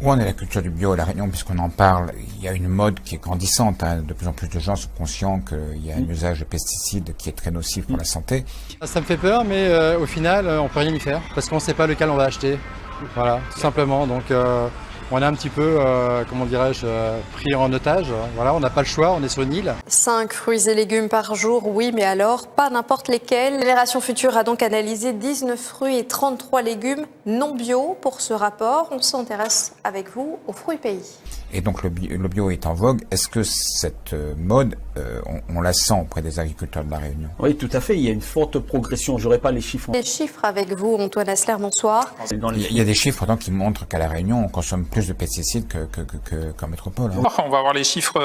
Où en est la culture du bio à La Réunion, puisqu'on en parle? Il y a une mode qui est grandissante, hein. De plus en plus de gens sont conscients qu'il y a un usage de pesticides qui est très nocif pour la santé. Ça me fait peur, mais au final, on peut rien y faire, parce qu'on ne sait pas lequel on va acheter. Voilà, tout simplement. Donc on est un petit peu, comment dirais-je, pris en otage. Voilà, on n'a pas le choix, on est sur une île. 5 fruits et légumes par jour, oui, mais alors pas n'importe lesquels. Génération Future a donc analysé 19 fruits et 33 légumes non bio. Pour ce rapport, on s'intéresse avec vous aux fruits pays. Et donc le bio est en vogue. Est-ce que cette mode, on la sent auprès des agriculteurs de La Réunion? Oui, tout à fait. Il y a une forte progression. J'aurais pas les chiffres. Les chiffres avec vous, Antoine Assler, bonsoir. Il y a des chiffres donc, qui montrent qu'à La Réunion, on consomme plus de pesticides qu'en métropole. Hein. On va voir les chiffres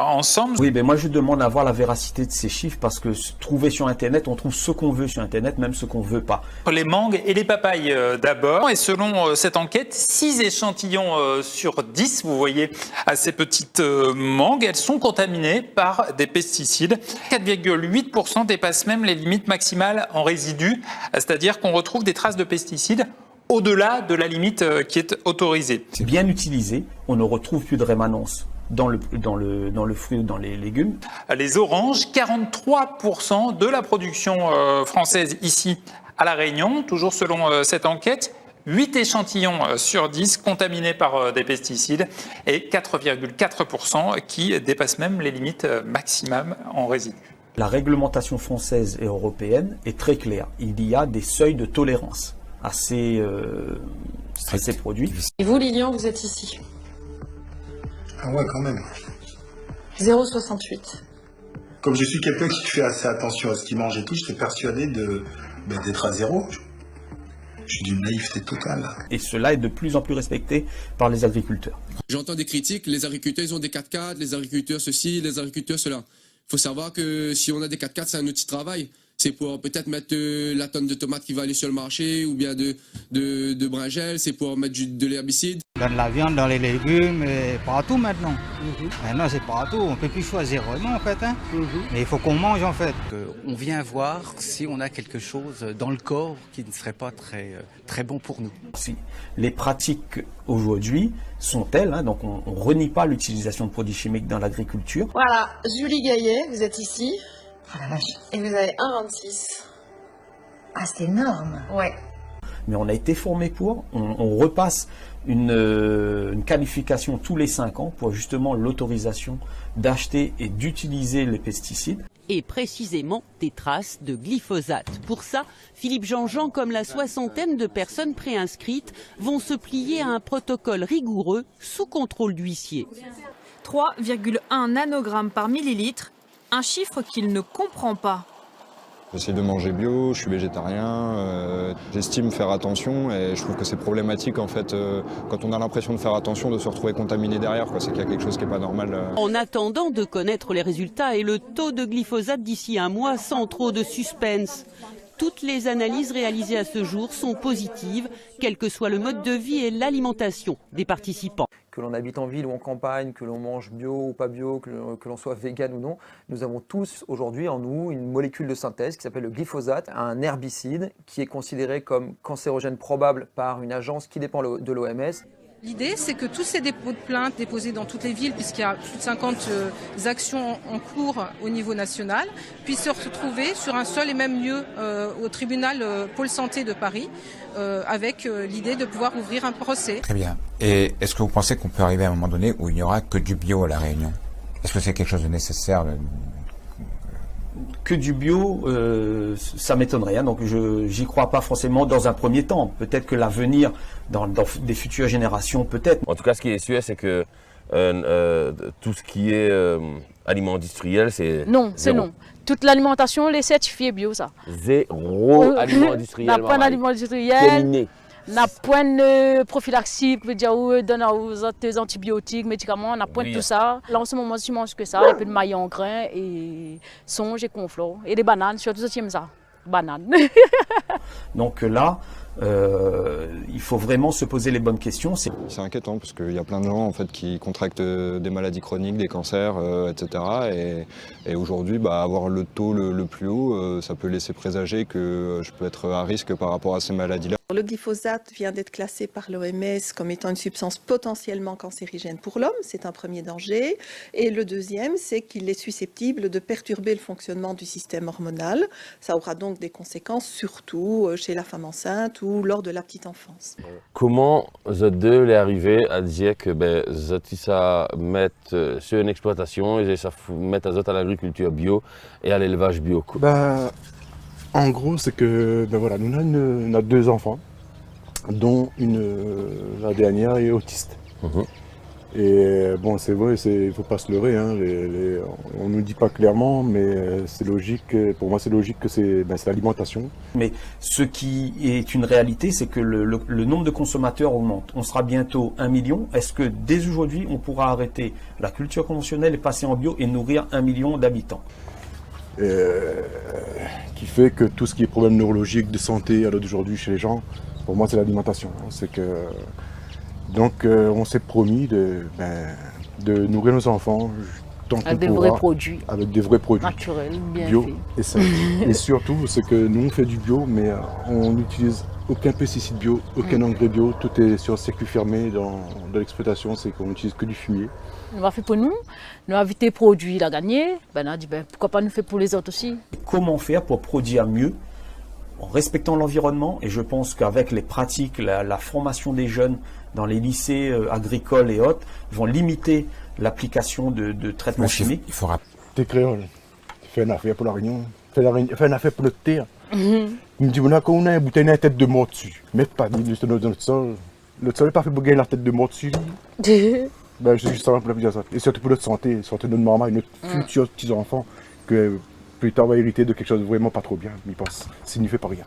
ensemble. Oui, mais moi je demande à voir la véracité de ces chiffres parce que trouver sur Internet, on trouve ce qu'on veut sur Internet, même ce qu'on veut pas. Les mangues et les papayes d'abord. Et selon cette enquête, 6 échantillons sur 10, vous voyez, à ces petites mangues, elles sont contaminées par des pesticides. 4,8% dépassent même les limites maximales en résidus, c'est-à-dire qu'on retrouve des traces de pesticides au-delà de la limite qui est autorisée. Bien utilisé, on ne retrouve plus de rémanence dans le fruit ou dans les légumes. Les oranges, 43% de la production française ici à La Réunion, toujours selon cette enquête. 8 échantillons sur 10 contaminés par des pesticides et 4,4% qui dépassent même les limites maximales en résidus. La réglementation française et européenne est très claire. Il y a des seuils de tolérance à ces produits. Et vous, Lilian, vous êtes ici? Ah ouais, quand même. 0,68. Comme je suis quelqu'un qui fait assez attention à ce qu'il mange et tout, j'étais persuadé d'être à 0. Je suis d'une naïveté totale. Et cela est de plus en plus respecté par les agriculteurs. J'entends des critiques, les agriculteurs ils ont des 4x4, les agriculteurs ceci, les agriculteurs cela. Il faut savoir que si on a des 4x4, c'est un outil de travail. C'est pour peut-être mettre la tonne de tomates qui va aller sur le marché ou bien de brinjel, c'est pour mettre de l'herbicide. Dans la viande, dans les légumes, et partout maintenant. Maintenant c'est partout, on ne peut plus choisir vraiment en fait. Hein. Mais il faut qu'on mange en fait. On vient voir si on a quelque chose dans le corps qui ne serait pas très bon pour nous. Si les pratiques aujourd'hui sont telles, hein, donc on ne renie pas l'utilisation de produits chimiques dans l'agriculture. Voilà, Julie Gaillet, vous êtes ici. Oh la vache. Et vous avez 1,26. Ah, c'est énorme. Ouais. Mais on a été formé pour, on repasse une qualification tous les 5 ans pour justement l'autorisation d'acheter et d'utiliser les pesticides. Et précisément des traces de glyphosate. Pour ça, Philippe Jean-Jean, comme la soixantaine de personnes préinscrites, vont se plier à un protocole rigoureux sous contrôle d'huissier. 3,1 nanogrammes par millilitre, un chiffre qu'il ne comprend pas. J'essaie de manger bio, je suis végétarien, j'estime faire attention et je trouve que c'est problématique en fait quand on a l'impression de faire attention de se retrouver contaminé derrière, c'est qu'il y a quelque chose qui n'est pas normal. En attendant de connaître les résultats et le taux de glyphosate d'ici un mois sans trop de suspense. Toutes les analyses réalisées à ce jour sont positives, quel que soit le mode de vie et l'alimentation des participants. Que l'on habite en ville ou en campagne, que l'on mange bio ou pas bio, que l'on soit vegan ou non, nous avons tous aujourd'hui en nous une molécule de synthèse qui s'appelle le glyphosate, un herbicide qui est considéré comme cancérogène probable par une agence qui dépend de l'OMS. L'idée, c'est que tous ces dépôts de plaintes déposés dans toutes les villes, puisqu'il y a plus de 50 actions en cours au niveau national, puissent se retrouver sur un seul et même lieu au tribunal Pôle Santé de Paris, avec l'idée de pouvoir ouvrir un procès. Très bien. Et est-ce que vous pensez qu'on peut arriver à un moment donné où il n'y aura que du bio à La Réunion? Est-ce que c'est quelque chose de nécessaire Que du bio, ça m'étonnerait. Hein, donc j'y crois pas forcément dans un premier temps. Peut-être que l'avenir, dans des futures générations, peut-être. En tout cas, ce qui est sûr, c'est que tout ce qui est aliment industriel, c'est non, c'est non. Toute l'alimentation, les certifiés bio, ça. Zéro aliment industriel. N'a pas d'aliment industriel. N'a point de prophylaxie, veut dire donne aux antibiotiques, médicaments, on n'a point de tout ça. Là en ce moment, je mange que ça, un peu de maïs en grains et songe et conflore. Et des bananes, surtout ça, j'aime ça. Bananes. Donc là, il faut vraiment se poser les bonnes questions. C'est inquiétant parce qu'il y a plein de gens en fait, qui contractent des maladies chroniques, des cancers, etc. Et aujourd'hui, avoir le taux le plus haut, ça peut laisser présager que je peux être à risque par rapport à ces maladies-là. Le glyphosate vient d'être classé par l'OMS comme étant une substance potentiellement cancérigène pour l'homme, c'est un premier danger. Et le deuxième, c'est qu'il est susceptible de perturber le fonctionnement du système hormonal. Ça aura donc des conséquences surtout chez la femme enceinte ou lors de la petite enfance. Comment vous deux est arrivé à dire que vous ça mettre sur une exploitation et ça mettre à l'agriculture bio et à l'élevage bio? En gros, c'est que voilà, nous on a 2 enfants, dont la dernière est autiste. Et bon, c'est vrai, il ne faut pas se leurrer, hein, on ne nous dit pas clairement, mais c'est logique, pour moi c'est logique que c'est l'alimentation. Mais ce qui est une réalité, c'est que le nombre de consommateurs augmente. On sera bientôt 1 million. Est-ce que dès aujourd'hui, on pourra arrêter la culture conventionnelle et passer en bio et nourrir 1 million d'habitants? Qui fait que tout ce qui est problème neurologique, de santé à l'heure d'aujourd'hui chez les gens, pour moi c'est l'alimentation. Donc on s'est promis de nourrir nos enfants tant qu'on avec des pourra, vrais produits. Avec des vrais produits. Naturels, bien bio faits. Et sains. Et surtout, c'est que nous on fait du bio, mais on n'utilise aucun pesticide bio, aucun engrais bio, tout est sur circuit fermé dans l'exploitation, c'est qu'on n'utilise que du fumier. On a fait pour nous, nous avons des produits à gagner, on a dit pourquoi pas nous faire pour les autres aussi. Comment faire pour produire mieux en respectant l'environnement? Et je pense qu'avec les pratiques, la formation des jeunes dans les lycées agricoles et autres, vont limiter l'application de traitements chimiques. Il faudra. T'es créole, fais une affaire pour la Réunion, fais une affaire pour notre terre. Il me dit, on a une bouteille à tête de mort dessus. Mais pas dit sur notre sol. Notre sol n'est pas fait pour gagner la tête de mort dessus. Je suis juste pour dire ça. Et surtout pour notre santé, surtout notre maman et notre futurs petits-enfants, que plus tard on va hériter de quelque chose de vraiment pas trop bien, mais il pense, signifie pas rien.